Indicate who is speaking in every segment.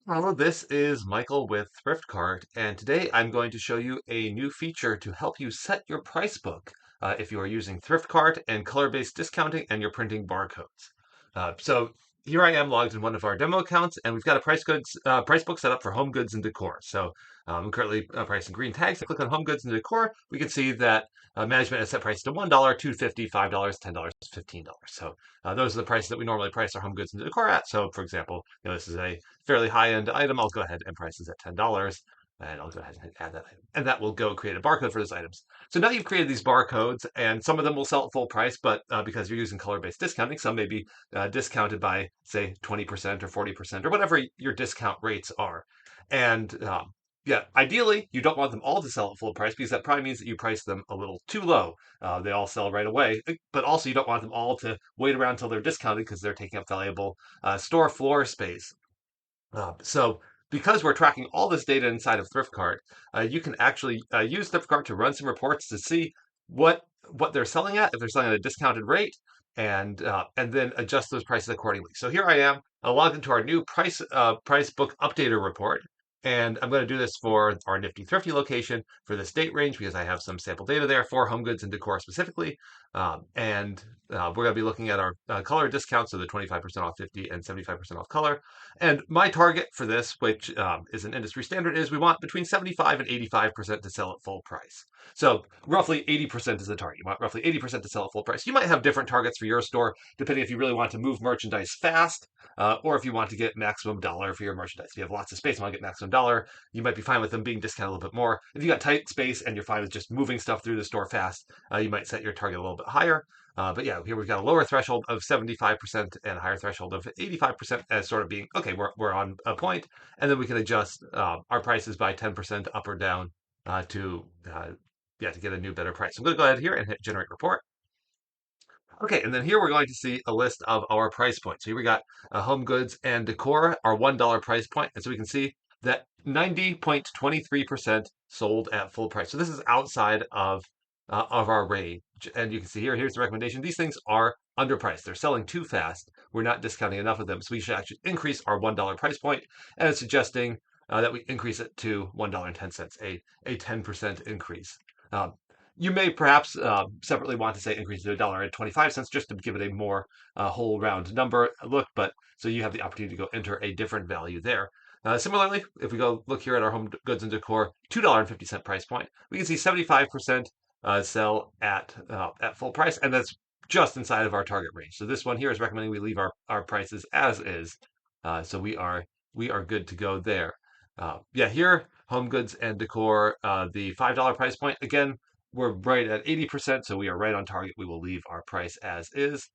Speaker 1: Hello, this is Michael with ThriftCart, and today I'm going to show you a new feature to help you set your price book if you are using ThriftCart and color-based discounting and you're printing barcodes. So here I am logged in one of our demo accounts, and we've got a price book set up for home goods and decor. So I'm currently pricing green tags. I click on home goods and decor. We can see that management has set price to $1, $2.50, $5, $10, $15. So those are the prices that we normally price our home goods and decor at. So for example, this is a fairly high-end item. I'll go ahead and price this at $10. And I'll go ahead and add that item. And that will go create a barcode for those items. So now you've created these barcodes, and some of them will sell at full price, but because you're using color-based discounting, some may be discounted by, say, 20% or 40% or whatever your discount rates are. And yeah, ideally, you don't want them all to sell at full price because that probably means that you price them a little too low. They all sell right away, but also you don't want them all to wait around until they're discounted because they're taking up valuable store floor space. So because we're tracking all this data inside of ThriftCart, you can actually use ThriftCart to run some reports to see what they're selling at, if they're selling at a discounted rate, and then adjust those prices accordingly. So here I am, I logged into our new price book updater report. And I'm going to do this for our Nifty Thrifty location for this date range because I have some sample data there for home goods and decor specifically. And we're going to be looking at our color discounts, so the 25% off 50 and 75% off color. And my target for this, which is an industry standard, is we want between 75 and 85% to sell at full price. So roughly 80% is the target. You want roughly 80% to sell at full price. You might have different targets for your store, depending if you really want to move merchandise fast, or if you want to get maximum dollar for your merchandise. If you have lots of space and want to get maximum dollar, you might be fine with them being discounted a little bit more. If you got tight space and you're fine with just moving stuff through the store fast, you might set your target a little bit higher. But yeah, here we've got a lower threshold of 75% and a higher threshold of 85% as sort of being, okay, we're on a point. And then we can adjust our prices by 10% up or down to get a new, better price. So I'm going to go ahead here and hit generate report. Okay, and then here we're going to see a list of our price points. So here we got home goods and decor, our $1 price point. And so we can see that 90.23% sold at full price. So this is outside of our range. And you can see here's the recommendation. These things are underpriced. They're selling too fast. We're not discounting enough of them. So we should actually increase our $1 price point. And it's suggesting that we increase it to $1.10, a 10% increase. Um, you may perhaps separately want to say increase to $1.25 just to give it a more whole round number look, but so you have the opportunity to go enter a different value there. Similarly, if we go look here at our home goods and decor $2.50 price point, we can see 75% sell at full price, and that's just inside of our target range. So this one here is recommending we leave our prices as is. So we are good to go there. Yeah, here home goods and decor, the $5 price point again. We're right at 80%, so we are right on target. We will leave our price as is.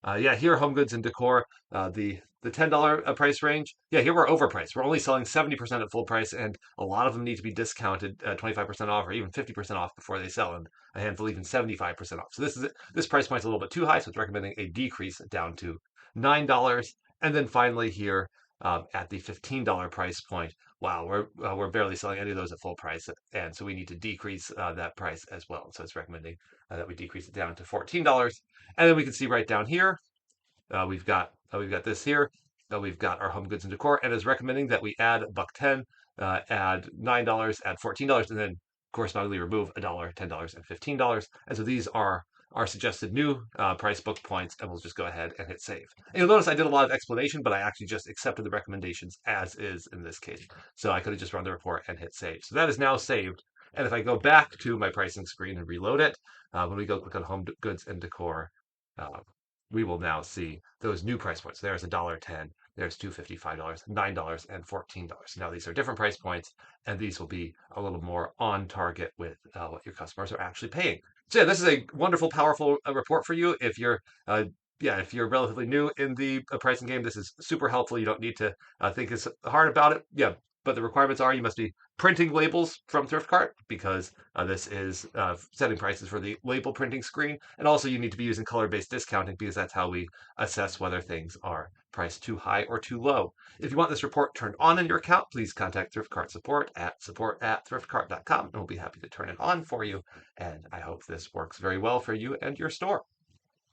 Speaker 1: Yeah, here home goods and decor, the $10 price range. Yeah, here we're overpriced. We're only selling 70% at full price, and a lot of them need to be discounted 25% off or even 50% off before they sell, and a handful even 75% off. So this price point's a little bit too high, so it's recommending a decrease down to $9. And then finally here at the $15 price point, wow, we're barely selling any of those at full price, and so we need to decrease that price as well. So it's recommending that we decrease it down to $14. And then we can see right down here, we've got this here. We've got our home goods and decor, and is recommending that we add $1.10, add $9, add $14, and then correspondingly remove a dollar, $10, and $15. And so these are our suggested new price book points, and we'll just go ahead and hit save. And you'll notice I did a lot of explanation, but I actually just accepted the recommendations as is in this case. So I could have just run the report and hit save. So that is now saved. And if I go back to my pricing screen and reload it, when we go click on home goods and decor, uh, we will now see those new price points. There's $1.10, there's $2.50, $5, $9, and $14. Now these are different price points, and these will be a little more on target with what your customers are actually paying. So yeah, this is a wonderful, powerful report for you. If you're relatively new in the pricing game, this is super helpful. You don't need to think as hard about it. Yeah, but the requirements are you must be printing labels from ThriftCart because this is setting prices for the label printing screen. And also you need to be using color-based discounting because that's how we assess whether things are priced too high or too low. If you want this report turned on in your account, please contact ThriftCart support@thriftcart.com and we'll be happy to turn it on for you. And I hope this works very well for you and your store.